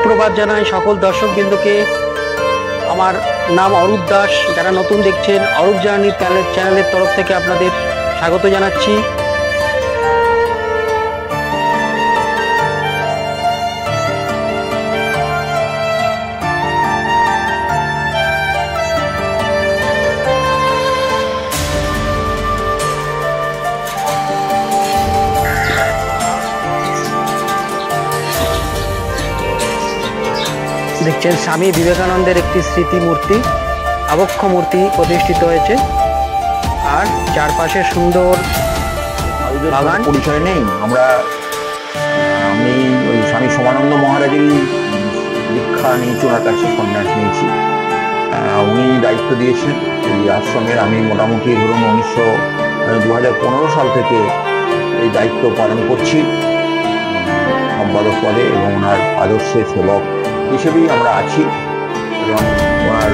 সুপ্রভাত জানাই সকল দর্শকবৃন্দকে। আমার নাম অরূপ দাস। যারা নতুন দেখছেন, অরূপ জার্নি চ্যানেলের তরফ থেকে আপনাদের স্বাগত জানাচ্ছি। দেখছেন স্বামী বিবেকানন্দের একটি স্মৃতি মূর্তি, আবক্ষ মূর্তি প্রতিষ্ঠিত হয়েছে, আর চারপাশে সুন্দর বাগান। পরিচয় নেই, আমি ওই স্বামী সমানন্দ মহারাজেরই দীক্ষা নিয়েছি, ওনার কাছে সন্ন্যাস নিয়েছি। উনি দায়িত্ব দিয়েছেন এই আশ্রমের। আমি মোটামুটি ধরুন 2015 সাল থেকে এই দায়িত্ব পালন করছি সম্পাদক পদে, এবং ওনার আদর্শে সেবক হিসেবেই আমরা আছি। এবং ওনার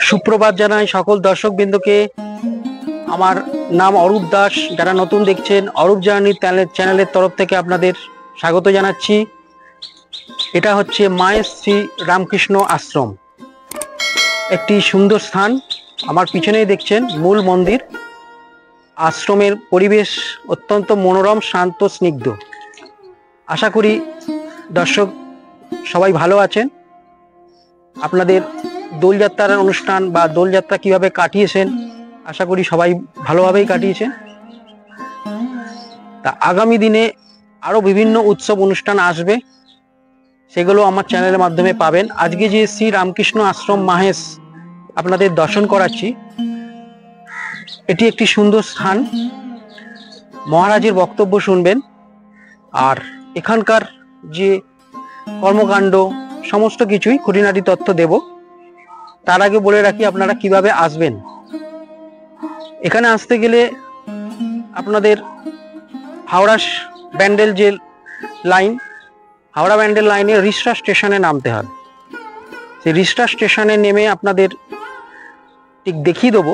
সুপ্রভাত জানাই সকল দর্শকবৃন্দকে। আমার নাম অরূপ দাস। যারা নতুন দেখছেন, অরূপ জার্নি চ্যানেলের তরফ থেকে আপনাদের স্বাগত জানাচ্ছি। এটা হচ্ছে মায়ের শ্রী রামকৃষ্ণ আশ্রম, একটি সুন্দর স্থান। আমার পিছনেই দেখছেন মূল মন্দির। আশ্রমের পরিবেশ অত্যন্ত মনোরম, শান্ত, স্নিগ্ধ। আশা করি দর্শক সবাই ভালো আছেন। আপনাদের দোলযাত্রার অনুষ্ঠান বা দোলযাত্রা কিভাবে কাটিয়েছেন, আশা করি সবাই ভালোভাবেই কাটিয়েছেন। তা আগামী দিনে আরো বিভিন্ন উৎসব অনুষ্ঠান আসবে, সেগুলো আমার চ্যানেলের মাধ্যমে পাবেন। আজকে যে শ্রী রামকৃষ্ণ আশ্রম মাহেশ আপনাদের দর্শন করাচ্ছি, এটি একটি সুন্দর স্থান। মহারাজের বক্তব্য শুনবেন, আর এখানকার যে কর্মকাণ্ড সমস্ত কিছুই খুঁটিনাটি তথ্য দেব। তার আগে বলে রাখি আপনারা কিভাবে আসবেন। এখানে আসতে গেলে আপনাদের হাওড়া ব্যান্ডেল যে লাইন, হাওড়া ব্যান্ডেল লাইনে রিষড়া স্টেশনে নামতে হবে। সেই রিষড়া স্টেশনে নেমে আপনাদের ঠিক দেখিয়ে দেবো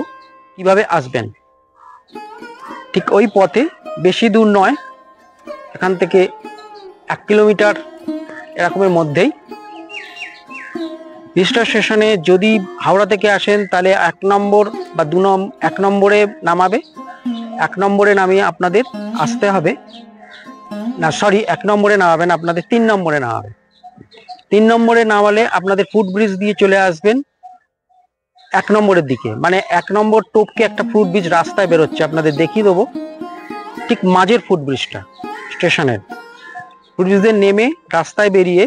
কিভাবে আসবেন। ঠিক ওই পথে, বেশি দূর নয়, এখান থেকে 1 কিলোমিটার এরকমের মধ্যেই রিষড়া স্টেশনে। যদি হাওড়া থেকে আসেন তাহলে 1 নম্বর বা 1 নম্বরে নামাবে। 1 নম্বরে নামিয়ে আপনাদের আসতে হবে না, সরি, 1 নম্বরে নামাবেন, আপনাদের 3 নম্বরে নামাবে। 3 নম্বরে নামালে আপনাদের ফুটব্রিজ দিয়ে চলে আসবেন 1 নম্বরের দিকে। মানে 1 নম্বর টোপকে একটা ফুটব্রিজ রাস্তায় বেরোচ্ছে, আপনাদের দেখিয়ে দেবো। ঠিক মাঝের ফুটব্রিজটা স্টেশনের ফুটব্রিজে নেমে রাস্তায় বেরিয়ে,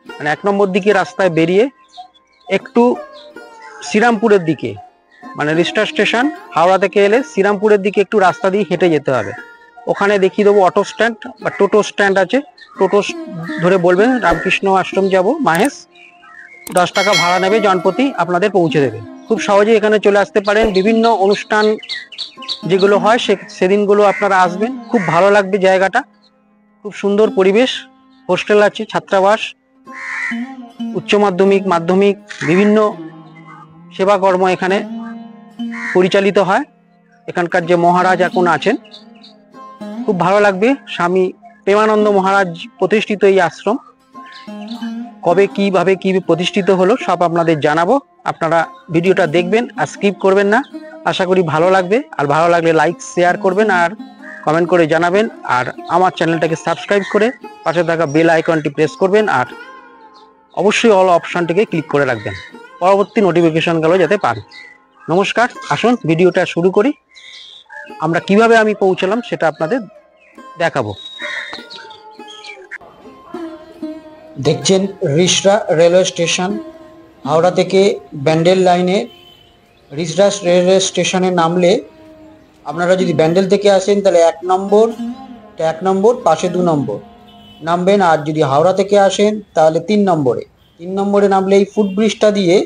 মানে 1 নম্বর দিকে রাস্তায় বেরিয়ে একটু শ্রীরামপুরের দিকে, মানে রিষড়া স্টেশন হাওড়া থেকে এলে শ্রীরামপুরের দিকে একটু রাস্তা দিয়ে হেঁটে যেতে হবে। ওখানে দেখিয়ে দেবো অটো স্ট্যান্ড বা টোটো স্ট্যান্ড আছে। টোটো ধরে বলবেন রামকৃষ্ণ আশ্রম যাব মাহেশ, 10 টাকা ভাড়া নেবে জনপ্রতি, আপনাদের পৌঁছে দেবে। খুব সহজেই এখানে চলে আসতে পারেন। বিভিন্ন অনুষ্ঠান যেগুলো হয় সেদিনগুলো আপনারা আসবেন, খুব ভালো লাগবে জায়গাটা। খুব সুন্দর পরিবেশ, হোস্টেল আছে, ছাত্রাবাস, উচ্চ মাধ্যমিক, মাধ্যমিক, বিভিন্ন সেবাকর্ম এখানে পরিচালিত হয়। এখানকার যে মহারাজ এখন আছেন, খুব ভালো লাগবে। স্বামী প্রেমানন্দ মহারাজ প্রতিষ্ঠিত এই আশ্রম। কবে কিভাবে কি প্রতিষ্ঠিত হলো সব আপনাদের জানাবো। আপনারা ভিডিওটা দেখবেন আর স্কিপ করবেন না। আশা করি ভালো লাগবে। আর ভালো লাগলে লাইক, শেয়ার করবেন আর কমেন্ট করে জানাবেন। আর আমার চ্যানেলটাকে সাবস্ক্রাইব করে পাশে থাকা বেল আইকনটি প্রেস করবেন, আর অবশ্যই অল অপশনটিকে ক্লিক করে রাখবেন, পরবর্তী নোটিফিকেশনগুলো যাতে পান। নমস্কার, আসুন ভিডিওটা শুরু করি। আমরা কিভাবে আমি পৌঁছলাম সেটা আপনাদের দেখাবো। দেখছেন রিষড়া রেলওয়ে স্টেশন। হাওড়া থেকে ব্যান্ডেল লাইনে রিষড়া রেলওয়ে স্টেশনে নামলে আপনারা যদি ব্যান্ডেল থেকে আসেন তাহলে 1 নম্বর পাশে 2 নম্বর নামবেন, আর যদি হাওড়া থেকে আসেন তাহলে 3 নম্বরে নামলে এই ফুটব্রিজটা দিয়ে,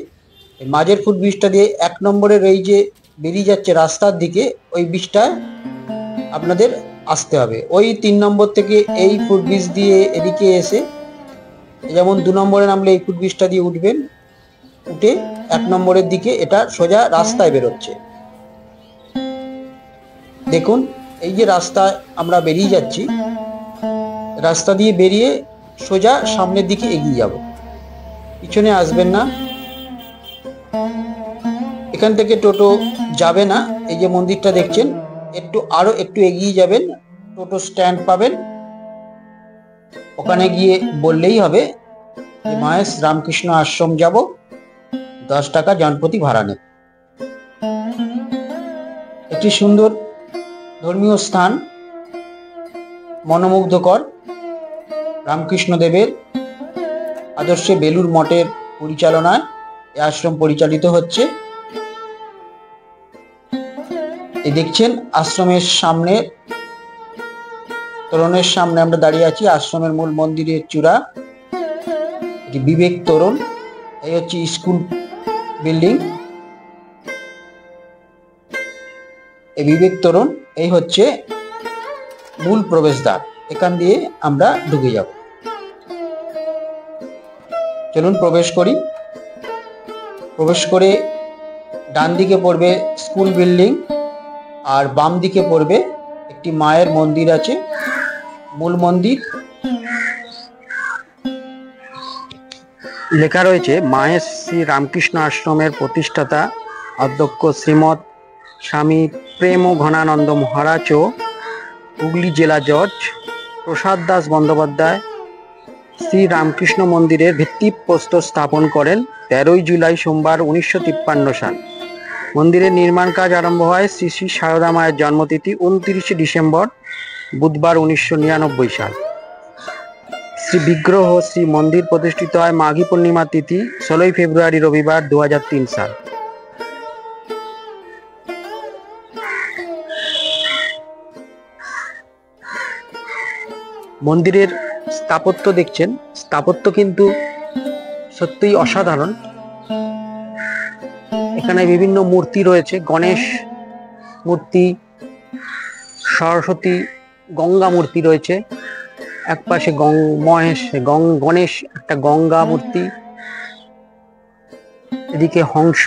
এই মাঝের ফুটব্রিজটা দিয়ে 1 নম্বরের এই যে বেরিয়ে যাচ্ছে রাস্তার দিকে, ওই ব্রিজটা আপনাদের আসতে হবে। ওই 3 নম্বর থেকে এই ফুটব্রিজ দিয়ে এদিকে এসে, যেমন 2 নম্বরে নামলে এই ফুটব্রিজটা দিয়ে উঠবেন, উঠে 1 নম্বরের দিকে এটা সোজা রাস্তায় বেরোচ্ছে। দেখুন এই যে রাস্তায় আমরা বেরিয়ে যাচ্ছি, রাস্তা দিয়ে বেরিয়ে সোজা সামনের দিকে এগিয়ে যাব, পিছনে আসবেন না। এখান থেকে টোটো যাবে না। এই যে মন্দিরটা দেখছেন, আরো একটু এগিয়ে যাবেন, টোটো স্ট্যান্ড পাবেন। ওখানে গিয়ে বললেই হবে যে মাহেশ রামকৃষ্ণ আশ্রম যাব, 10 টাকা জনপ্রতি ভাড়া নেব। একটি সুন্দর ধর্মীয় স্থান, মনোমুগ্ধকর। রামকৃষ্ণ দেবের আদর্শে বেলুর মঠের পরিচালনায় এই আশ্রম পরিচালিত হচ্ছে। এই দেখছেন আশ্রমের সামনে, তোরণের সামনে আমরা দাঁড়িয়ে আছি। আশ্রমের মূল মন্দিরের চূড়া, এটি বিবেক তোরণ। এই হচ্ছে স্কুল বিল্ডিং, এই বিবেক তোরণ। এই হচ্ছে মূল প্রবেশদ্বার, এখান দিয়ে আমরা ঢুকে যাব। চলুন প্রবেশ করি। প্রবেশ করে ডান দিকে পড়বে স্কুল বিল্ডিং, আর বাম দিকে পড়বে একটি মায়ের মন্দির আছে, মূল মন্দির। লেখা রয়েছে মাহেশ শ্রী রামকৃষ্ণ আশ্রমের প্রতিষ্ঠাতা অধ্যক্ষ শ্রীমৎ স্বামী প্রেম ঘনানন্দ মহারাজ ও হুগলি জেলা জজ প্রসাদ দাস বন্দ্যোপাধ্যায় শ্রী রামকৃষ্ণ মন্দিরের ভিত্তিপ্রস্তর স্থাপন করেন 13ই জুলাই সোমবার 1953 সাল। মন্দিরের নির্মাণ কাজ আরম্ভ হয় শ্রী শ্রী সারদা মায়ের জন্মতিথি 29 ডিসেম্বর বুধবার 1999 সাল। শ্রী বিগ্রহ শ্রী মন্দির প্রতিষ্ঠিত হয় মাঘী পূর্ণিমা তিথি 16ই ফেব্রুয়ারি রবিবার 2003 সাল। মন্দিরের স্থাপত্য দেখছেন, স্থাপত্য কিন্তু সত্যিই অসাধারণ। এখানে বিভিন্ন মূর্তি রয়েছে, গণেশ মূর্তি, সরস্বতী, গঙ্গা মূর্তি রয়েছে। একপাশে গণেশ, একটা গঙ্গা মূর্তি, এদিকে হংস।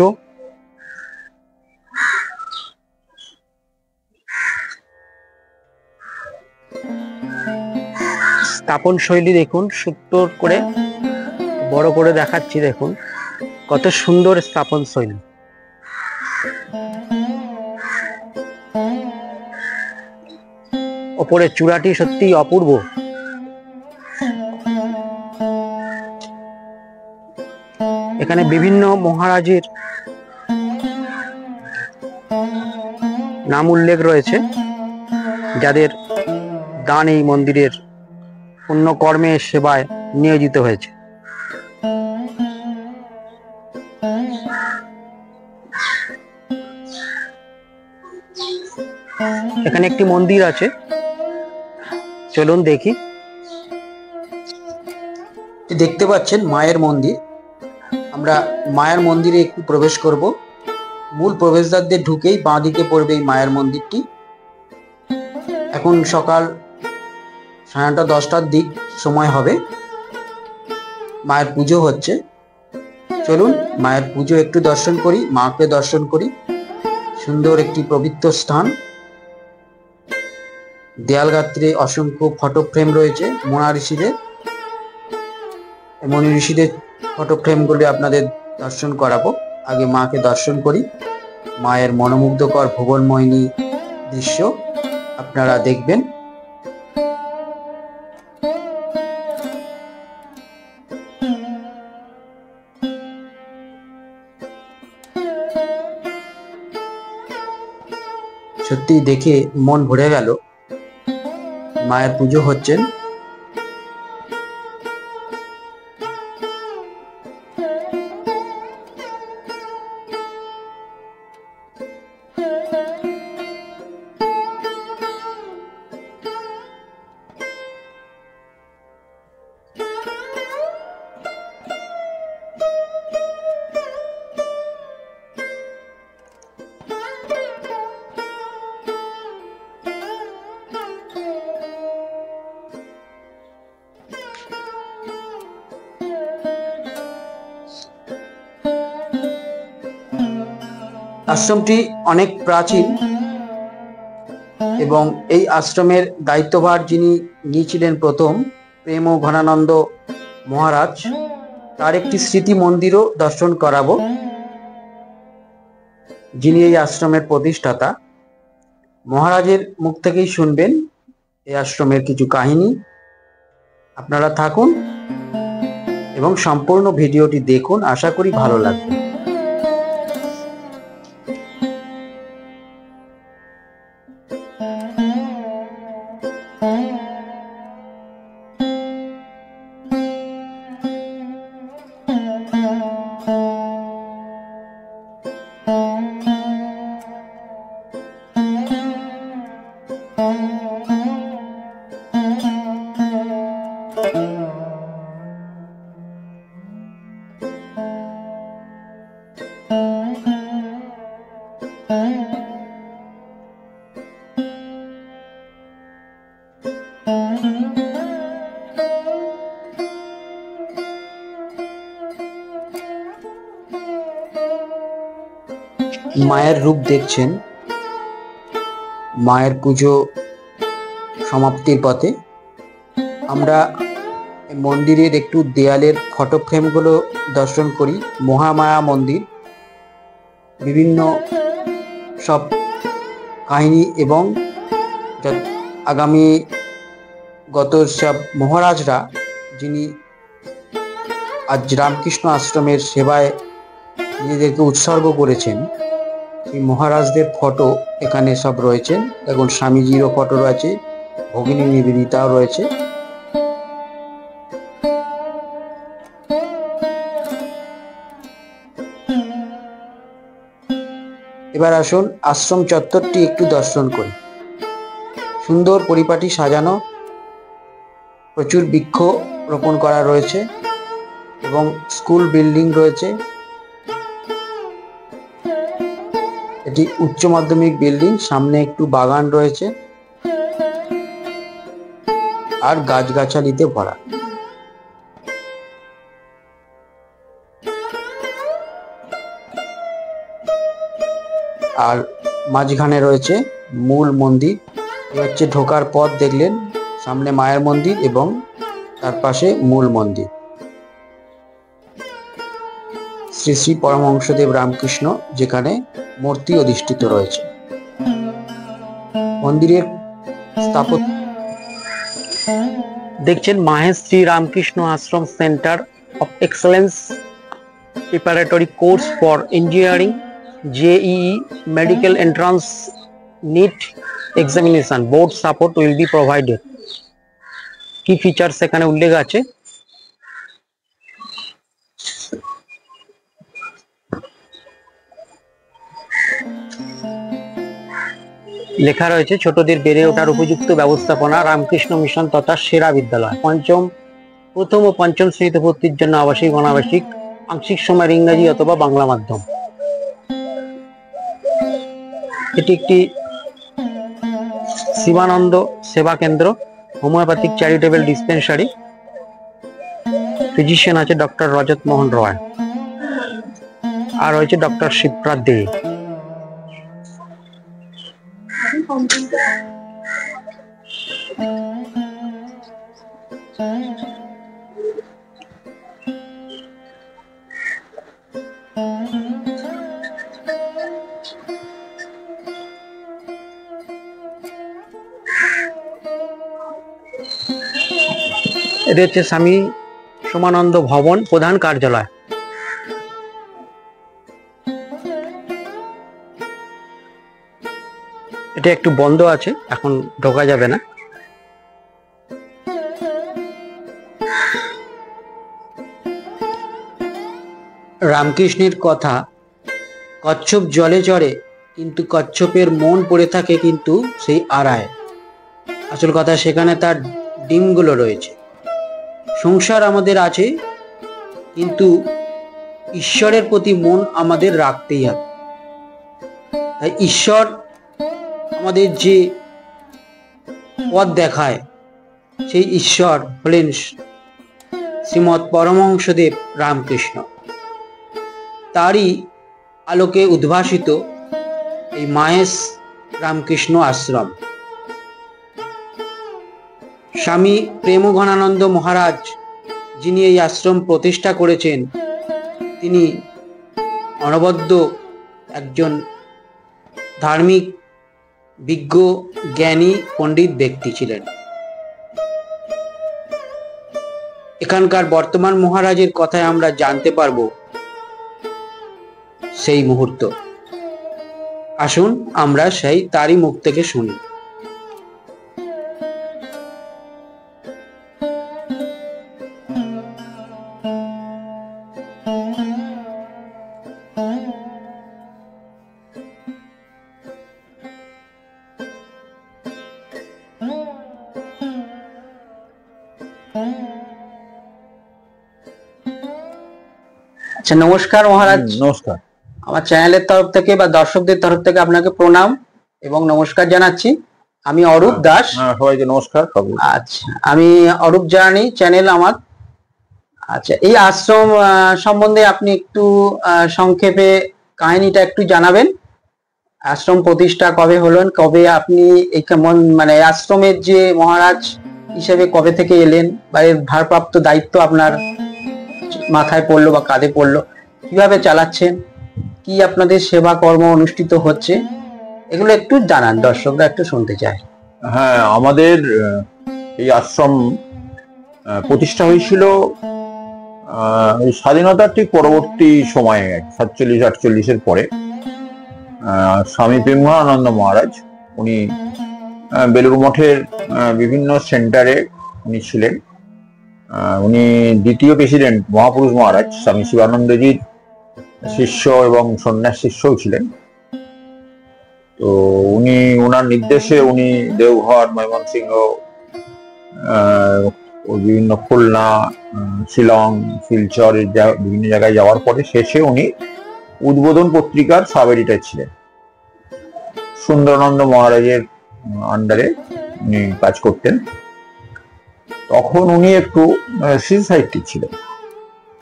স্থাপন শৈলী দেখুন, সুন্দর করে বড় করে দেখাচ্ছি, দেখুন কত সুন্দর স্থাপন শৈলী। ওপরের চূড়াটি সত্যি অপূর্ব। এখানে বিভিন্ন মহারাজের নাম উল্লেখ রয়েছে, যাদের দান এই মন্দিরের পুণ্য কর্মের সেবায় নিয়োজিত হয়েছে। এখানে একটি মন্দির আছে, চলুন দেখি। দেখতে পাচ্ছেন মায়ের মন্দির। আমরা মায়ের মন্দিরে একটু প্রবেশ করব। মূল প্রবেশদ্বার দিয়ে ঢুকেই বাঁ দিকে পড়বে এই মায়ের মন্দিরটি। এখন সকাল 9:30-10টার দিক সময় হবে, মায়ের পুজো হচ্ছে। চলুন মায়ের পুজো একটু দর্শন করি, মাকে দর্শন করি। সুন্দর একটি পবিত্র স্থান। দেয়াল গাত্রে অসংখ্য ফটো ফ্রেম রয়েছে মনা ঋষিদের। মনি ঋষিদের ফটো ফ্রেমগুলি আপনাদের দর্শন করাবো। আগে মাকে দর্শন করি। মায়ের মনোমুগ্ধকর ভুবনমোহিনী দৃশ্য আপনারা দেখবেন। সত্যি দেখে মন ভরে গেল। মায়ের পুজো হচ্ছেন। আশ্রমটি অনেক প্রাচীন এবং এই আশ্রমের দায়িত্বভার যিনি নিয়েছিলেন প্রথম প্রেম ও ঘনানন্দ মহারাজ, তার একটি স্মৃতি মন্দিরও দর্শন করাবো, যিনি এই আশ্রমের প্রতিষ্ঠাতা। মহারাজের মুখ থেকেই শুনবেন এই আশ্রমের কিছু কাহিনী। আপনারা থাকুন এবং সম্পূর্ণ ভিডিওটি দেখুন, আশা করি ভালো লাগবে। মায়ের রূপ দেখছেন, মায়ের পুজো সমাপ্তির পথে। আমরা মন্দিরের একটু দেয়ালের ফটো ফ্রেমগুলো দর্শন করি। মহামায়া মন্দির, বিভিন্ন সব কাহিনী এবং আগামী গত সব মহারাজরা যিনি আজ রামকৃষ্ণ আশ্রমের সেবায় নিজেদেরকে উৎসর্গ করেছেন, সেই মহারাজদের ফটো এখানে সব রয়েছে। এখন স্বামীজিরও ফটো রয়েছে, ভগিনী নিবেদিতাও রয়েছে। এবার আসুন আশ্রম চত্বরটি একটু দর্শন করি। সুন্দর পরিপাটি সাজানো, প্রচুর বৃক্ষ রোপণ করা রয়েছে এবং স্কুল বিল্ডিং রয়েছে। এটি উচ্চ মাধ্যমিক বিল্ডিং, সামনে একটু বাগান রয়েছে আর গাছগাছালিতে ভরা। আর মাঝখানে রয়েছে মূল মন্দির। এই হচ্ছে ঢোকার পথ, দেখলেন সামনে মায়ের মন্দির এবং তার পাশে মূল মন্দির। শ্রী শ্রী পরমহংসদেব রামকৃষ্ণ যেখানে মূর্তি অধিষ্ঠিত রয়েছে। মন্দিরের স্থাপত্য দেখছেন Mahesh Shri Ramakrishna Ashram centre of excellence preparatory course for engineering, JEE, medical entrance, NEET examination, board support will be provided. কি ফিচার্স এখানে উল্লেখ আছে। লেখা রয়েছে ছোটদের বেড়ে ওঠার উপযুক্ত ব্যবস্থাপনা, রামকৃষ্ণ মিশন তথা সেরা বিদ্যালয়। প্রথম ও পঞ্চম শ্রেণীতে ভর্তির জন্য আবাসিক অনাবাসিক আংশিক সময়ের ইংরাজি অথবা বাংলা মাধ্যম। এটি একটি শিবানন্দ সেবা কেন্দ্র, হোমিওপ্যাথিক চ্যারিটেবল ডিসপেন্সারি। ফিজিশিয়ান আছে ডক্টর রজত মোহন রয় আর রয়েছে ডক্টর শিবপ্রাদ দে। এটি হচ্ছে স্বামী সোমানন্দ ভবন, প্রধান কার্যালয়। এটা একটু বন্ধ আছে, এখন ঢোকা যাবে না। রামকৃষ্ণের কথা, কচ্ছপ জলে চড়ে কিন্তু কচ্ছপের মন পড়ে থাকে কিন্তু সেই আড়ায়। আসল কথা সেখানে তার ডিমগুলো রয়েছে। সংসার আমাদের আছে কিন্তু ঈশ্বরের প্রতি মন আমাদের রাখতেই হবে। তাই ঈশ্বর আমাদের যে পথ দেখায়, সেই ঈশ্বর হলেন শ্রীমৎ পরমহংসদেব রামকৃষ্ণ। তারই আলোকে উদ্ভাসিত এই মাহেশ রামকৃষ্ণ আশ্রম। স্বামী প্রেমঘনানন্দ মহারাজ যিনি এই আশ্রম প্রতিষ্ঠা করেছেন, তিনি অনবদ্য একজন ধার্মিক, বিজ্ঞ, জ্ঞানী, পণ্ডিত ব্যক্তি ছিলেন। এখানকার বর্তমান মহারাজের কথায় আমরা জানতে পারব সেই মুহূর্ত। আসুন আমরা সেই তারই মুখ থেকে শুনি। আচ্ছা, নমস্কার মহারাজ। নমস্কার। আমার চ্যানেলের তরফ থেকে বা দর্শকদের তরফ থেকে আপনাকে প্রণাম এবং নমস্কার জানাচ্ছি। আমি অরূপ দাস। সবাইকে নমস্কার। আচ্ছা, আমি অরূপ জার্নি চ্যানেল আমার। আচ্ছা, এই আশ্রম সম্বন্ধে আপনি একটু সংক্ষেপে কাহিনীটা একটু জানাবেন। আশ্রম প্রতিষ্ঠা কবে হলেন, কবে আপনি এই কেমন মানে আশ্রমের যে মহারাজ হিসেবে কবে থেকে এলেন, বা এর ভারপ্রাপ্ত দায়িত্ব আপনার মাথায় পড়লো বা কাঁধে পড়লো, কিভাবে চালাচ্ছেন, কি আপনাদের সেবা কর্ম অনুষ্ঠিত হচ্ছে, এগুলো একটু জানান, দর্শকরা একটু শুনতে চায়। হ্যাঁ, আমাদের এই আশ্রম প্রতিষ্ঠা হয়েছিল স্বাধীনতার ঠিক পরবর্তী সময়ে, 47-48 পরে। স্বামী প্রেমঘনানন্দ মহারাজ উনি বেলুড় মঠের বিভিন্ন সেন্টারে উনি ছিলেন। উনি দ্বিতীয় প্রেসিডেন্ট মহাপুরুষ মহারাজ স্বামী শিবানন্দজির শিষ্য এবং সন্ন্যাস শিষ্যও ছিলেন। তো উনি ওনার নির্দেশে উনি দেওঘর, ময়মনসিংহ, বিভিন্ন খুলনা, শিলং, শিলচর বিভিন্ন জায়গায় যাওয়ার পরে শেষে উনি উদ্বোধন পত্রিকার সাব এডিটর ছিলেন। সুন্দরানন্দ মহারাজের আন্ডারে উনি কাজ করতেন। তখন উনি একটু সাহিত্যিক ছিলেন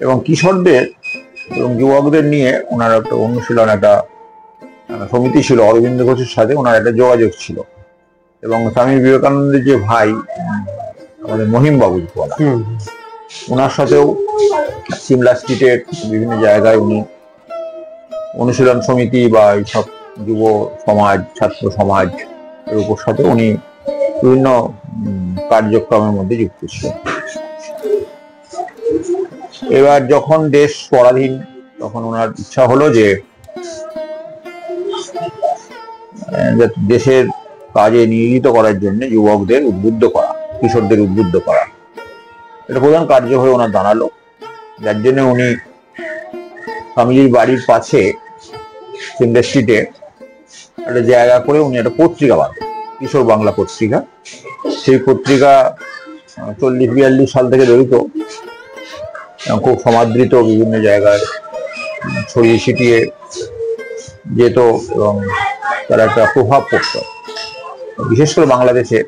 এবং কিশোরদের এবং যুবকদের নিয়ে ওনার একটা অনুশীলন, একটা সমিতি ছিল। অরবিন্দ ঘোষের সাথে ওনার একটা যোগাযোগ ছিল এবং স্বামী বিবেকানন্দের যে ভাই আমাদের মহিম বাবু বলা, ওনার সাথেও সিমলা স্ট্রিটের বিভিন্ন জায়গায় উনি অনুশীলন সমিতি বা এইসব যুব সমাজ, ছাত্র সমাজ এর উপর সাথে উনি বিভিন্ন কার্যক্রমের মধ্যে যুক্ত ছিলেন। এবার যখন দেশ পরাধীন, তখন ওনার ইচ্ছা হলো যে দেশের কাজে নিয়োজিত করার জন্য যুবকদের উদ্বুদ্ধ করা, কিশোরদের উদ্বুদ্ধ করা, এটা প্রধান কার্য হয়ে ওনার দাঁড়ালো। যার জন্য উনি স্বামীজির বাড়ির পাশে সিমলা স্ট্রিটে একটা জায়গা করে উনি একটা পত্রিকা বার, কিশোর বাংলা পত্রিকা। সেই পত্রিকা 40-42 সাল থেকে জড়িত, খুব সমাদৃত, বিভিন্ন জায়গায় ছড়িয়ে ছিটিয়ে যেত এবং তার একটা প্রভাব পড়ত। বিশেষ করে বাংলাদেশে,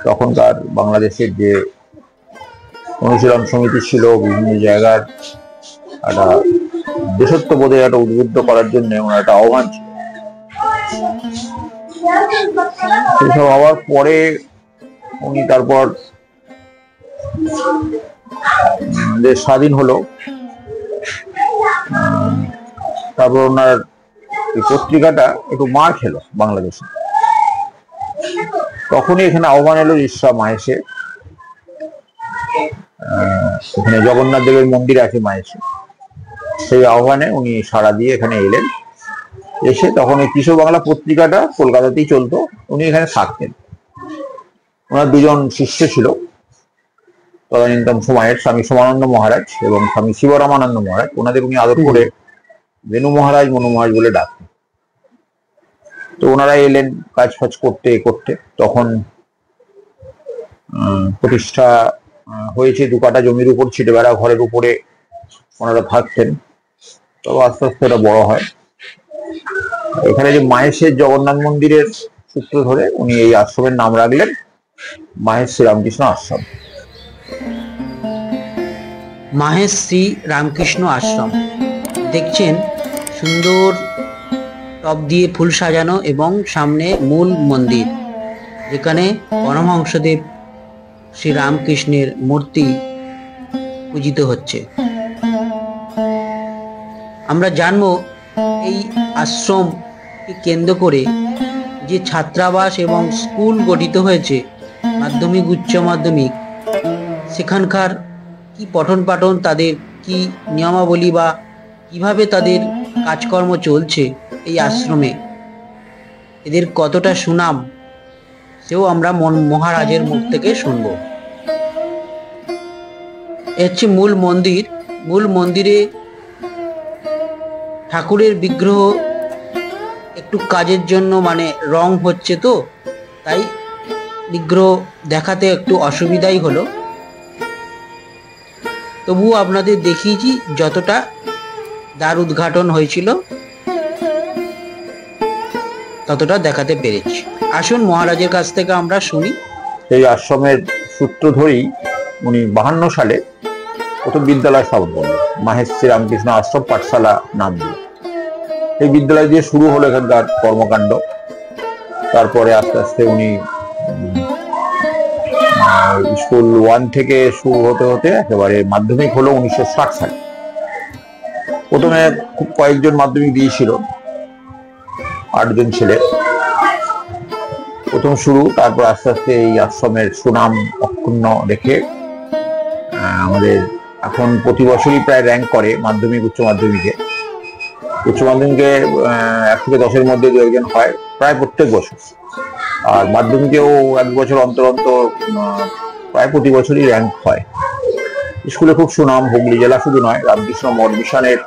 তখনকার বাংলাদেশের যে অনুশীলন সমিতি ছিল, বিভিন্ন জায়গার একটা দেশত্ববোধে একটা উদ্বুদ্ধ করার জন্য ওনার একটা আহ্বান ছিল। সেসব হওয়ার পরে উনি তারপর দেশ স্বাধীন হলো, তারপর ওনার এই পত্রিকাটা একটু মার খেলো বাংলাদেশে। তখনই এখানে আহ্বান এলো রিসা মাহেশে। এখানে জগন্নাথ দেবের মন্দির আছে মাহেশে। সেই আহ্বানে উনি সাড়া দিয়ে এখানে এলেন। এসে তখন এই কিশোর বাংলা পত্রিকাটা কলকাতাতেই চলতো, উনি এখানে থাকতেন। ওনার দুজন শিষ্য ছিল তদানীন্তন সময়ের, স্বামী সোমানন্দ মহারাজ এবং স্বামী শিবরামানন্দ মহারাজ। ওনাদের উনি আদর করে বেনু মহারাজ, মনু মহারাজ বলে ডাকতেন। তো ওনারা এলেন কাজ ফাজ করতে করতে। তখন প্রতিষ্ঠা হয়েছে 2 কাঠা জমির উপর, ছিটেবেড়া ঘরের উপরে ওনারা থাকতেন। তবে আস্তে আস্তে এটা বড় হয়। এখানে যে মাহেশের জগন্নাথ মন্দিরের সূত্র ধরে উনি এই আশ্রমের নাম রাখলেন মাহেশ শ্রী রামকৃষ্ণ আশ্রম। মাহেশ শ্রী রামকৃষ্ণ আশ্রম দেখছেন, সুন্দর টব দিয়ে ফুল সাজানো এবং সামনে মূল মন্দির, যেখানে পরমহংসদেব শ্রী রামকৃষ্ণের মূর্তি পূজিত হচ্ছে। আমরা জানবো এই আশ্রমকে কেন্দ্র করে যে ছাত্রাবাস এবং স্কুল গঠিত হয়েছে, মাধ্যমিক উচ্চ মাধ্যমিক, সেখানকার কি পঠন পাঠন, তাদের কি নিয়মাবলী বা কিভাবে তাদের কাজকর্ম চলছে এই আশ্রমে, এদের কতটা সুনাম, সেও আমরা মহারাজের মুখ থেকে শুনব। এ হচ্ছে মূল মন্দির। মূল মন্দিরে ঠাকুরের বিগ্রহ একটু কাজের জন্য মানে রং হচ্ছে, তো তাই বিগ্রহ দেখাতে একটু অসুবিধাই হলো। তবুও আপনাদের দেখিয়েছি, যতটা দ্বার উদ্ঘাটন হয়েছিল ততটা দেখাতে পেরেছি। আসুন মহারাজের কাছ থেকে আমরা শুনি। এই আশ্রমের সূত্র ধরেই উনি 52 সালে প্রথম বিদ্যালয় স্থাপন করলেন, মাহেশ রামকৃষ্ণ আশ্রম পাঠশালা নাম দিয়ে। এই বিদ্যালয় দিয়ে শুরু হলো এখানকার কর্মকাণ্ড। তারপরে আস্তে আস্তে উনি স্কুল 1 থেকে শুরু হতে হতে একেবারে মাধ্যমিক হলো 1960 সালে। প্রথমে খুব কয়েকজন মাধ্যমিক দিয়েছিল, 8 জন ছেলে প্রথম শুরু। তারপর আস্তে আস্তে এই আশ্রমের সুনাম অক্ষুণ্ণ রেখে আমাদের এখন প্রতি বছরই প্রায় র্যাঙ্ক করে মাধ্যমিক উচ্চ মাধ্যমিকে। উচ্চ মাধ্যমিকে 1 থেকে 10-এর মধ্যে 2-1 হয় প্রায় প্রত্যেক বছর। আর মাধ্যমিকেও 1 বছর অন্তর অন্তর প্রায় প্রতি বছরই র্যাঙ্ক হয়। স্কুলে খুব সুনাম, হুগলি জেলা শুধু নয়, রামকৃষ্ণ মঠ মিশনের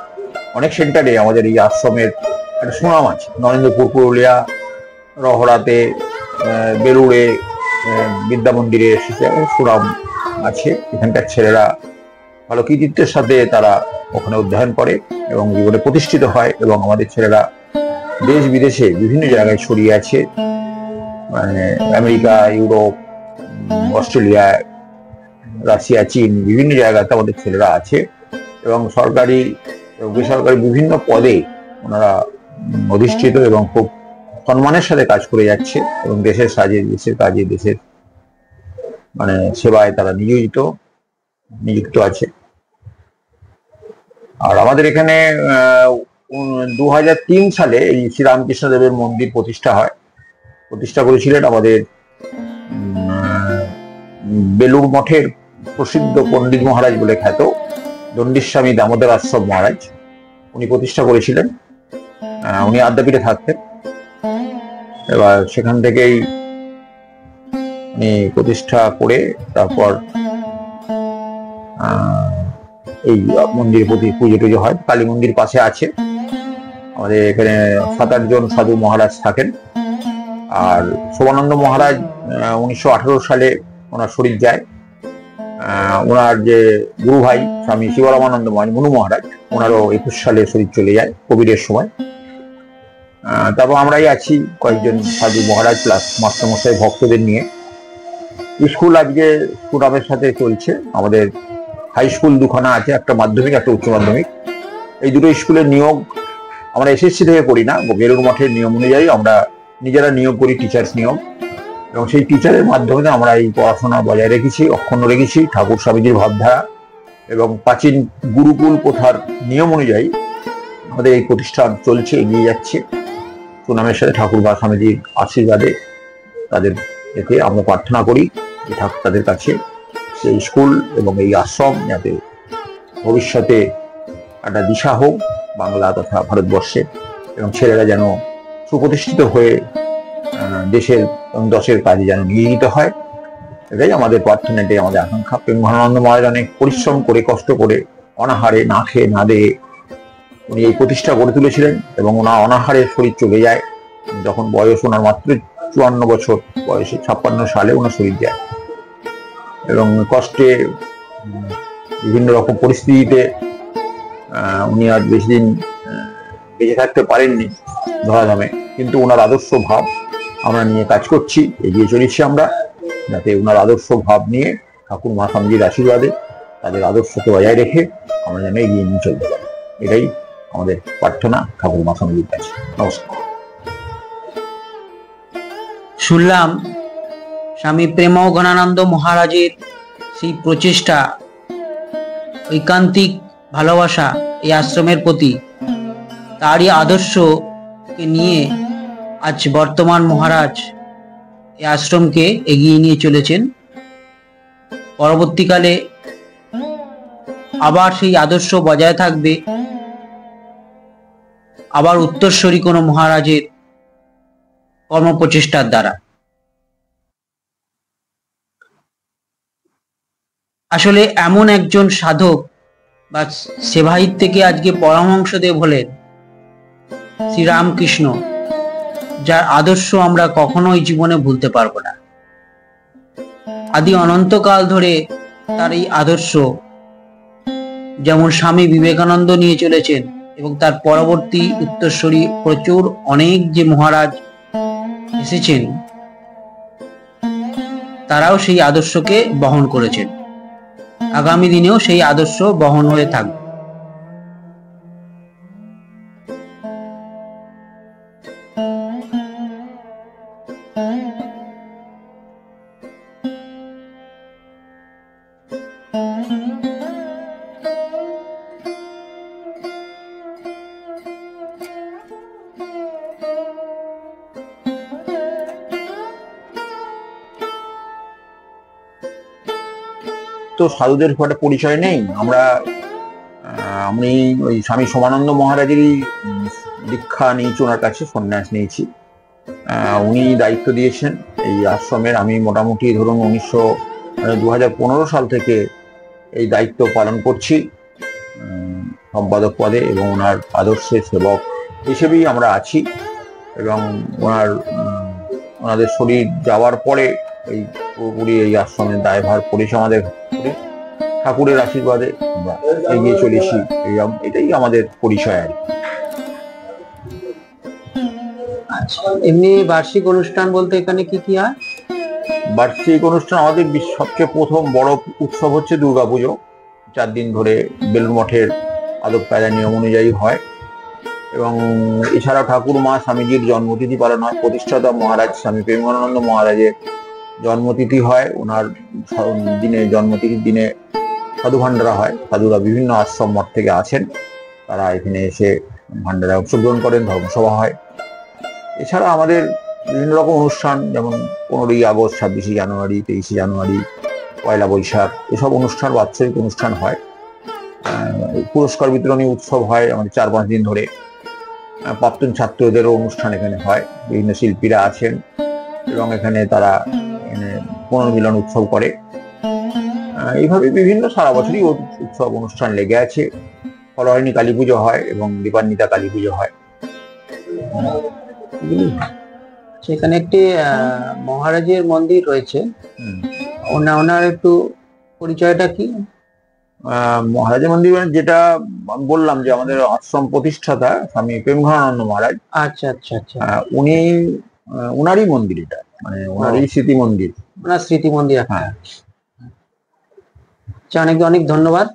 অনেক সেন্টারে আমাদের এই আশ্রমের একটা সুনাম আছে। নরেন্দ্রপুর, পুরুলিয়া, রহরাতে, বেলুড়ে, বিদ্যা মন্দিরে সুনাম আছে। এখানকার ছেলেরা ভালো কৃতিত্বের সাথে তারা ওখানে অধ্যয়ন করে এবং জীবনে প্রতিষ্ঠিত হয়, এবং আমাদের ছেলেরা দেশ বিদেশে বিভিন্ন জায়গায় ছড়িয়ে আছে, মানে আমেরিকা, ইউরোপ, অস্ট্রেলিয়া, রাশিয়া, চীন, বিভিন্ন জায়গাতে আমাদের ছেলেরা আছে। এবং সরকারি এবং বেসরকারি বিভিন্ন পদে ওনারা অধিষ্ঠিত এবং খুব সম্মানের সাথে কাজ করে যাচ্ছে, এবং দেশের সাজে, দেশের কাজে, দেশের মানে সেবায় তারা নিযুক্ত আছে। আর আমাদের এখানে 2003 সালে এই শ্রীরামকৃষ্ণ দেবের মন্দির প্রতিষ্ঠা করেছিলেন আমাদের বেলুড় মঠের প্রসিদ্ধ পণ্ডিত মহারাজ বলে খ্যাত দণ্ডীস্বামী দামোদর আশ্রম মহারাজ। উনি প্রতিষ্ঠা করেছিলেন। উনি আদ্যাপীঠে থাকতেন। এবার সেখান থেকেই উনি প্রতিষ্ঠা করে তারপর এই মন্দির প্রতি পুজো টুজো হয়। কালী মন্দির পাশে আছে। আমাদের এখানে 7-8 জন সাধু মহারাজ থাকেন। আর শোভানন্দ মহারাজ 1918 সালে ওনার শরীর যায়। ওনার যে গুরু ভাই স্বামী শিবরামানন্দ মনু মহারাজ, ওনারও 21 সালে শরীর চলে যায় কোভিডের সময়। তারপর আমরাই আছি কয়েকজন সাধু মহারাজ প্লাস মাস্টারমশাই ভক্তদের নিয়ে। স্কুল আজকে সুনামের সাথে চলছে। আমাদের হাই স্কুল 2খানা আছে, একটা মাধ্যমিক, একটা উচ্চ মাধ্যমিক। এই দুটো স্কুলের নিয়োগ আমরা এসএসসি থেকে করি না, বেলুড় মঠের নিয়ম অনুযায়ী আমরা নিজেরা নিয়োগ করি, টিচার্স নিয়োগ। এবং সেই টিচারের মাধ্যমে আমরা এই পড়াশোনা বজায় রেখেছি, অক্ষুণ্ণ রেখেছি। ঠাকুর স্বামীজির ভাবধারা এবং প্রাচীন গুরুকুল প্রথার নিয়ম অনুযায়ী আমাদের এই প্রতিষ্ঠান চলছে, এগিয়ে যাচ্ছে সুনামের সাথে। ঠাকুর বা স্বামীজির আশীর্বাদে তাদের এতে আমরা প্রার্থনা করি যে ঠাকুর তাদের কাছে সেই স্কুল এবং এই আশ্রম যাতে ভবিষ্যতে একটা দিশা হোক বাংলা তথা ভারতবর্ষে, এবং ছেলেরা যেন সুপ্রতিষ্ঠিত হয়ে দেশের এবং দশের কাজে যেন নিয়োজিত হয়। এটাই আমাদের প্রার্থনা, এটাই আমাদের আকাঙ্ক্ষা। প্রেমানন্দ মহারাজ অনেক পরিশ্রম করে, কষ্ট করে, অনাহারে, না খেয়ে না দিয়ে উনি এই প্রতিষ্ঠা গড়ে তুলেছিলেন। এবং ওনার অনাহারে শরীর চলে যায় যখন বয়স ওনার মাত্র 54 বছর বয়সে, 56 সালে ওনার শরীর যায়। এবং কষ্টে বিভিন্ন রকম পরিস্থিতিতে উনি আর বেশি দিন বেঁচে থাকতে পারেননি ধরাধামে, কিন্তু ওনার আদর্শ ভাব আমরা নিয়ে কাজ করছি, এগিয়ে চলেছি আমরা, যাতে ওনার আদর্শ ভাব নিয়ে ঠাকুর মা স্বামীজির আশীর্বাদে তাদের আদর্শকে বজায় রেখে আমরা যেন এগিয়ে নিয়ে চলতে পারি। এটাই আমাদের প্রার্থনা ঠাকুর মা স্বামীজির কাছে। নমস্কার। শুনলাম স্বামী প্রেমঘনানন্দ মহারাজের সেই প্রচেষ্টা, ঐকান্তিক ভালোবাসা এই আশ্রমের প্রতি, তারই আদর্শকে নিয়ে আজ বর্তমান মহারাজ এই আশ্রমকে এগিয়ে নিয়ে চলেছেন। পরবর্তীকালে আবার সেই আদর্শ বজায় থাকবে, আবার উত্তরসূরি কোনো মহারাজের কর্মপ্রচেষ্টার দ্বারা। আসলে এমন একজন সাধক বা সেবাহিত থেকে আজকে পরমহংসদেব হলেন শ্রীরামকৃষ্ণ, যার আদর্শ আমরা কখনোই জীবনে ভুলতে পারবো না। আদি অনন্তকাল ধরে তার এই আদর্শ যেমন স্বামী বিবেকানন্দ নিয়ে চলেছেন, এবং তার পরবর্তী উত্তরসূরি প্রচুর অনেক যে মহারাজ এসেছেন, তারাও সেই আদর্শকে বহন করেছেন। আগামী দিনেও সেই আদর্শ বহন হয়ে থাকবে। তো সাধুদের খুব একটা পরিচয় নেই। আমি ওই স্বামী সোমানন্দ মহারাজেরই দীক্ষা নিয়েছি, ওনার কাছে সন্ন্যাস নিয়েছি। উনি দায়িত্ব দিয়েছেন এই আশ্রমের। আমি মোটামুটি ধরুন 2015 সাল থেকে এই দায়িত্ব পালন করছি সম্পাদক পদে, এবং ওনার আদর্শের সেবক হিসেবেই আমরা আছি। এবং ওনাদের শরীর যাওয়ার পরে এই পুরোপুরি এই আশ্রমের দায়ভার পড়েছে আমাদের উপরে। ঠাকুরের আশীর্বাদে আমরা এগিয়ে চলেছি, এটাই আমাদের পরিচয় আর কি। এমনি বার্ষিক অনুষ্ঠান বলতে এখানে কি কি হয়? বার্ষিক অনুষ্ঠান আমাদের সবচেয়ে প্রথম বড় উৎসব হচ্ছে দুর্গাপুজো। 4 দিন ধরে বেলুড় মঠের আদব কায়দা নিয়ম অনুযায়ী হয়। এবং এছাড়াও ঠাকুরমা স্বামীজির জন্মতিথি পালন হয়। প্রতিষ্ঠাতা মহারাজ স্বামী প্রেমঘনানন্দ মহারাজের জন্মতিথি হয়। ওনার জন্মতিথির দিনে সাধু ভান্ডারা হয়। সাধুরা বিভিন্ন আশ্রম মঠ থেকে আছেন, তারা এখানে এসে ভান্ডারায় অংশগ্রহণ করেন, ধর্মসভা হয়। এছাড়া আমাদের বিভিন্ন রকম অনুষ্ঠান, যেমন 15ই আগস্ট, 26শে জানুয়ারি, 23শে জানুয়ারি, পয়লা বৈশাখ, এসব অনুষ্ঠান বাৎসরিক অনুষ্ঠান হয়। পুরস্কার বিতরণী উৎসব হয় আমাদের 4-5 দিন ধরে। প্রাক্তন ছাত্রদেরও অনুষ্ঠান এখানে হয়। বিভিন্ন শিল্পীরা আছেন এবং এখানে তারা পুনর্মিলন উৎসব করে। এইভাবে বিভিন্ন সারা বছরই উৎসব অনুষ্ঠান লেগে আছে। ফলহারিণী কালী পুজো হয় এবং দীপান্বিতা কালী পুজো হয়। সেখানে একটি মহারাজের মন্দির রয়েছে, ওনার একটু পরিচয়টা কি? মহারাজের মন্দির যেটা বললাম, যে আমাদের আশ্রম প্রতিষ্ঠাতা স্বামী প্রেমঘনানন্দ মহারাজ। আচ্ছা আচ্ছা আচ্ছা। উনারই মন্দির এটা, মানে ওনারই স্মৃতি মন্দির। ওনার স্মৃতি মন্দির। হ্যাঁ। আচ্ছা, অনেক অনেক ধন্যবাদ।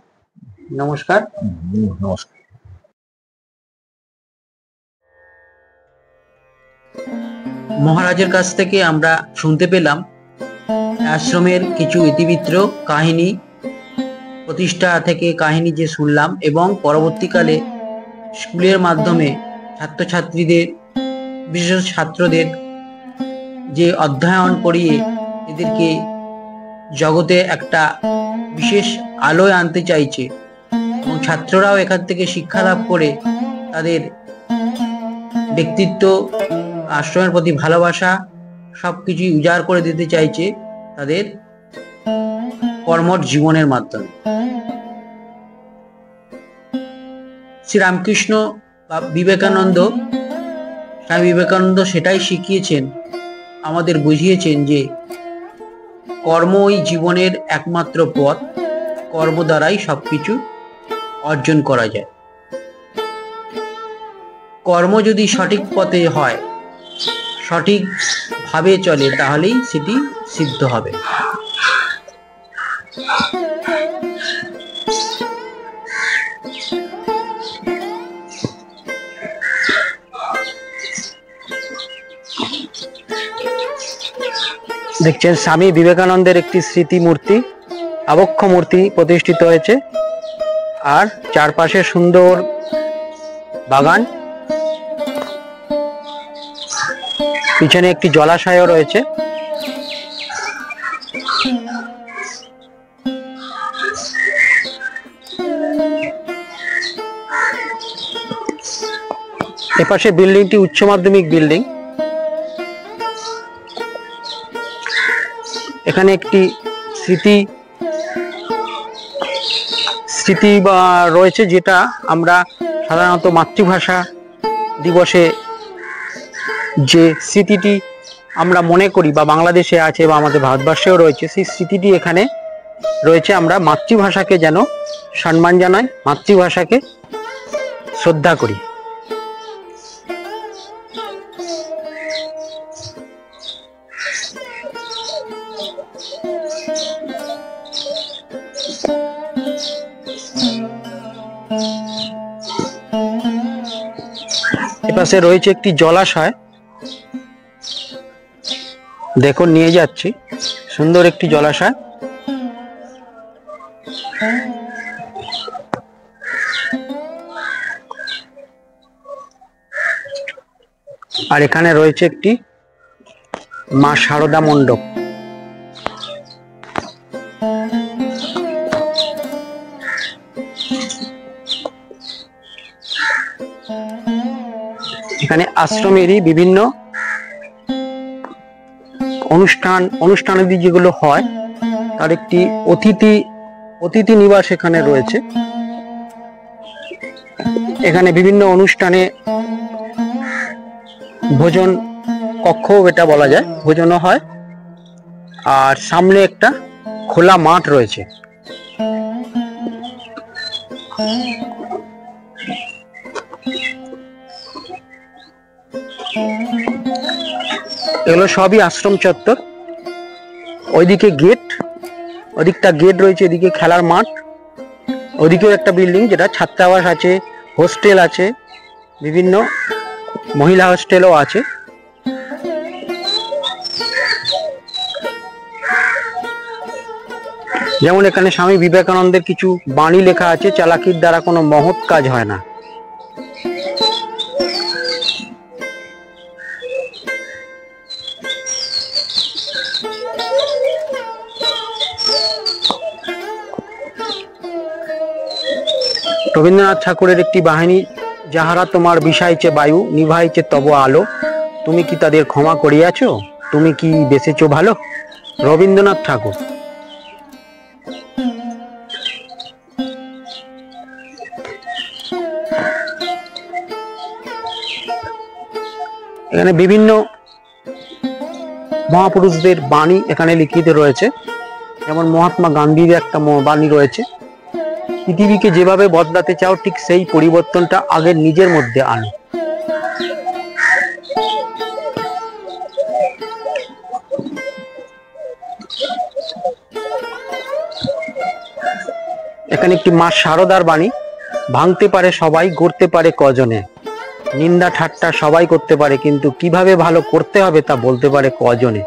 নমস্কার। নমস্কার। মহারাজের কাছ থেকে আমরা শুনতে পেলাম আশ্রমের কিছু ইতিবৃত্ত কাহিনী, প্রতিষ্ঠা থেকে কাহিনী যে শুনলাম, এবং পরবর্তীকালে স্কুলের মাধ্যমে ছাত্রছাত্রীদের, বিশেষ ছাত্রদের যে অধ্যয়ন করিয়ে এদেরকে জগতে একটা বিশেষ আলোয় আনতে চাইছে, এবং ছাত্ররাও এখান থেকে শিক্ষা লাভ করে তাদের ব্যক্তিত্ব, আশ্রমের প্রতি ভালোবাসা সবকিছুই উজাড় করে দিতে চাইছে তাদের কর্মঠ জীবনের মাধ্যমে। শ্রীরামকৃষ্ণ বা বিবেকানন্দ, স্বামী বিবেকানন্দ সেটাই শিখিয়েছেন, আমাদের বুঝিয়েছেন যে কর্মই জীবনের একমাত্র পথ, কর্ম দ্বারাই সবকিছু অর্জন করা যায়। কর্ম যদি সঠিক পথে হয়, সঠিকভাবে চলে, তাহলেই সেটি সিদ্ধ হবে। দেখছেন স্বামী বিবেকানন্দের একটি স্মৃতি মূর্তি, আবক্ষ মূর্তি প্রতিষ্ঠিত হয়েছে, আর চারপাশে সুন্দর বাগান, পিছনে একটি জলাশয়ও রয়েছে। এপাশে বিল্ডিংটি উচ্চ মাধ্যমিক বিল্ডিং। এখানে একটি স্মৃতি বা রয়েছে, যেটা আমরা সাধারণত মাতৃভাষা দিবসে যে স্মৃতিটি আমরা মনে করি বা বাংলাদেশে আছে বা আমাদের ভারতবর্ষেও রয়েছে, সেই স্মৃতিটি এখানে রয়েছে। আমরা মাতৃভাষাকে যেন সম্মান জানাই, মাতৃভাষাকে শ্রদ্ধা করি। এপাশে রয়েছে একটি জলাশয়, দেখুন নিয়ে যাচ্ছি, সুন্দর একটি জলাশয়। আর এখানে রয়েছে একটি মা শারদা মণ্ডপ। এখানে আশ্রমেরই বিভিন্ন অনুষ্ঠানাদি যেগুলো হয়, তার একটি অতিথি নিবাস এখানে রয়েছে। এখানে বিভিন্ন অনুষ্ঠানে ভোজন কক্ষ এটা বলা যায়, ভোজনও হয়। আর সামনে একটা খোলা মাঠ রয়েছে। এগুলো সবই আশ্রম চত্বর। ওইদিকে গেট, ওদিকটা গেট রয়েছে, এদিকে খেলার মাঠ, ওদিকেও একটা বিল্ডিং যেটা ছাত্রাবাস আছে, হোস্টেল আছে, বিভিন্ন মহিলা হোস্টেলও আছে। যেমন এখানে স্বামী বিবেকানন্দের কিছু বাণী লেখা আছে, চালাকির দ্বারা কোনো মহৎ কাজ হয় না। রবীন্দ্রনাথ ঠাকুরের একটি বাহিনী, যাহারা তোমার বিষাইছে বায়ু, নিভাইছে তব আলো, তুমি কি তাদের ক্ষমা করিয়াছ, তুমি কি বেঁচেছ ভালো। রবীন্দ্রনাথ ঠাকুর। এখানে বিভিন্ন মহাপুরুষদের বাণী এখানে লিখিত রয়েছে। যেমন মহাত্মা গান্ধীর একটা বাণী রয়েছে, পৃথিবীকে যেভাবে বদলাতে চাও ঠিক সেই পরিবর্তনটা আগে নিজের মধ্যে আনো। এখানে একটি মা শারদার বাণী, ভাঙতে পারে সবাই, গড়তে পারে কজনে, নিন্দা ঠাট্টা সবাই করতে পারে, কিন্তু কিভাবে ভালো করতে হবে তা বলতে পারে কজনে।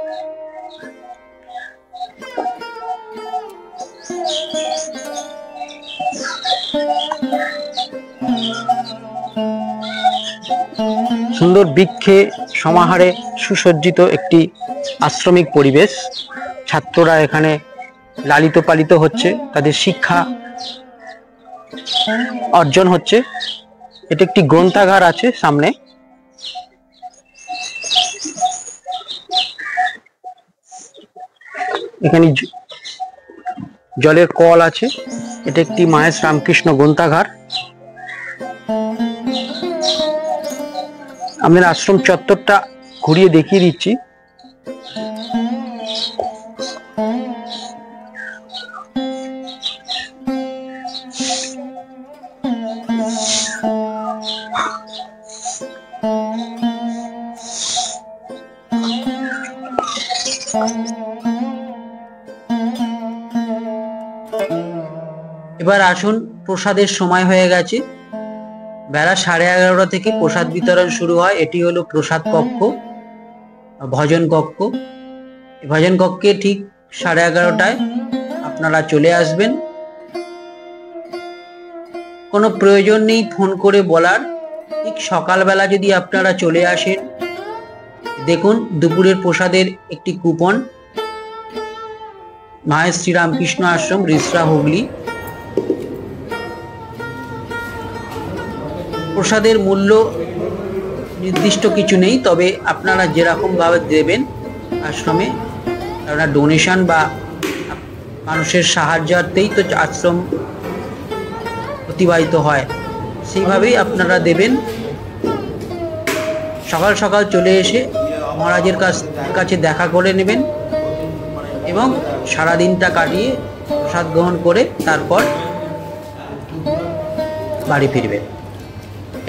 সুন্দর বৃক্ষে সমাহারে সুসজ্জিত একটি আশ্রমিক পরিবেশ। ছাত্ররা এখানে লালিত পালিত হচ্ছে, তাদের শিক্ষা অর্জন হচ্ছে। এটা একটি গ্রন্থাগার আছে সামনে। এখানে জলের কল আছে। এটা একটি মাহেশ রামকৃষ্ণ গ্রন্থাগার। আমাদের আশ্রম চত্বরটা ঘুরিয়ে দেখিয়ে দিচ্ছি। এবার আসুন, প্রসাদের সময় হয়ে গেছে। বেলা 11:30 থেকে প্রসাদ বিতরণ শুরু হয়। এটি হলো প্রসাদ কক্ষ, ভজন কক্ষ। ভজন কক্ষে ঠিক 11:30টায় আপনারা চলে আসবেন। কোনো প্রয়োজন নেই ফোন করে বলার, ঠিক সকালবেলা যদি আপনারা চলে আসেন, দেখুন দুপুরের প্রসাদের একটি কুপন, মায়ের শ্রীরামকৃষ্ণ আশ্রম, রিসরা, হুগলি। প্রসাদের মূল্য নির্দিষ্ট কিছু নেই, তবে আপনারা যেরকম ভাবে দেবেন আশ্রমে, আপনারা ডোনেশন বা মানুষের সাহায্যার্থেই তো আশ্রম অতিবাহিত হয়, সেইভাবেই আপনারা দেবেন। সকাল সকাল চলে এসে মহারাজের কাছে দেখা করে নেবেন এবং সারাদিনটা কাটিয়ে প্রসাদ গ্রহণ করে তারপর বাড়ি ফিরবেন।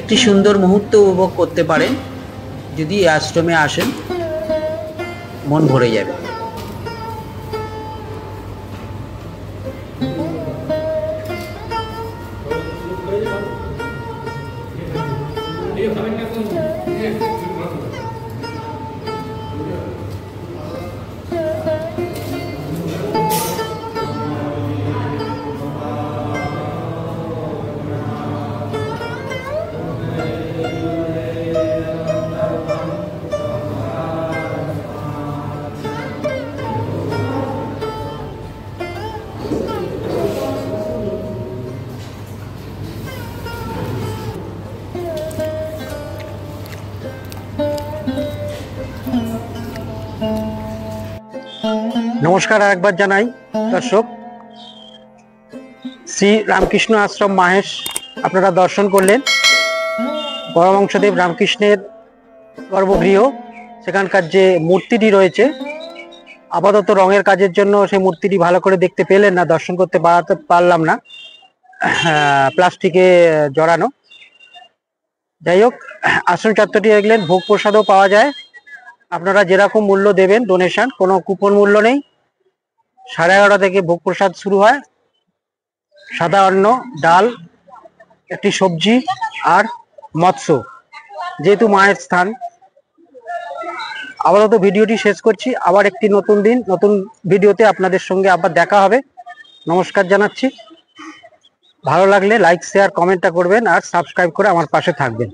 একটি সুন্দর মুহূর্ত উপভোগ করতে পারেন যদি এই আশ্রমে আসেন, মন ভরে যাবে। নমস্কার আরেকবার জানাই দর্শক, শ্রী রামকৃষ্ণ আশ্রম মাহেশ আপনারা দর্শন করলেন। পরমহংসদেব রামকৃষ্ণের গর্ভগৃহ, সেখানকার যে মূর্তিটি রয়েছে, আপাতত রঙের কাজের জন্য সেই মূর্তিটি ভালো করে দেখতে পেলেন না, দর্শন করতে পারলাম না, প্লাস্টিকে জড়ানো। যাই হোক, আশ্রম চত্বরটি দেখলেন, ভোগ প্রসাদও পাওয়া যায়। আপনারা যেরকম মূল্য দেবেন ডোনেশন, কোনো কুপন মূল্য নেই। 11:30 থেকে ভোগ প্রসাদ শুরু হয়। সাদা অন্ন, ডাল, একটি সবজি আর মৎস্য, যেহেতু মায়ের স্থান। আপাতত ভিডিওটি শেষ করছি, আবার একটি নতুন দিন নতুন ভিডিওতে আপনাদের সঙ্গে আবার দেখা হবে। নমস্কার জানাচ্ছি। ভালো লাগলে লাইক, শেয়ার, কমেন্টটা করবেন আর সাবস্ক্রাইব করে আমার পাশে থাকবেন।